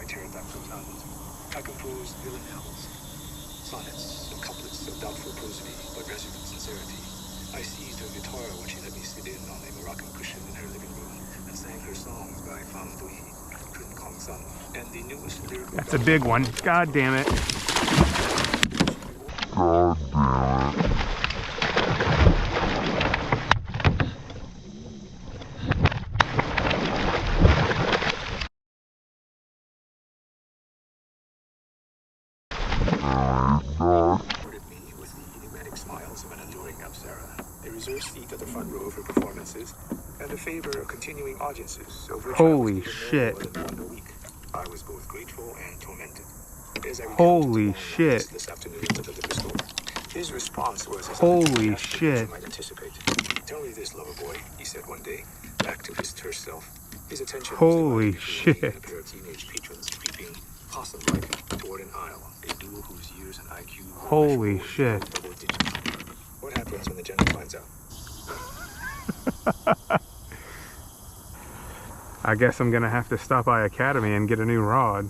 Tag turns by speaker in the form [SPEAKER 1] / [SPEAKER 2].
[SPEAKER 1] pterodactyl sounds. I composed villanelles, sonnets, and couplets of doubtful prosody but resolute sincerity. I seized her guitar when she let me sit in on a Moroccan cushion in her living room and sang her songs by Pham Dui, Trinh Kong Sun, and the newest lyrical.
[SPEAKER 2] That's a big one. God damn it.
[SPEAKER 3] God damn it.
[SPEAKER 1] Me with the enigmatic smiles of an enduring Apsara, a reserved seat at the front row of her performances, and a favor of continuing audiences of which
[SPEAKER 2] Holy
[SPEAKER 1] I was
[SPEAKER 2] shit.
[SPEAKER 1] more than one a week. I was both grateful and tormented. As I
[SPEAKER 2] Holy shit.
[SPEAKER 1] this afternoon at the liquor store, his response was as
[SPEAKER 2] Holy
[SPEAKER 1] as
[SPEAKER 2] shit.
[SPEAKER 1] you might anticipate. Tell me this, lover boy, he said one day, back to his terse self. His attention
[SPEAKER 2] Holy
[SPEAKER 1] was
[SPEAKER 2] shit.
[SPEAKER 1] a pair of teenage patrons creeping possum-like toward an aisle, a duo whose years and IQ were
[SPEAKER 2] Holy
[SPEAKER 1] measurable
[SPEAKER 2] shit.
[SPEAKER 1] in double digits. What happens when the general finds out?
[SPEAKER 2] I guess I'm gonna have to stop by Academy and get a new rod.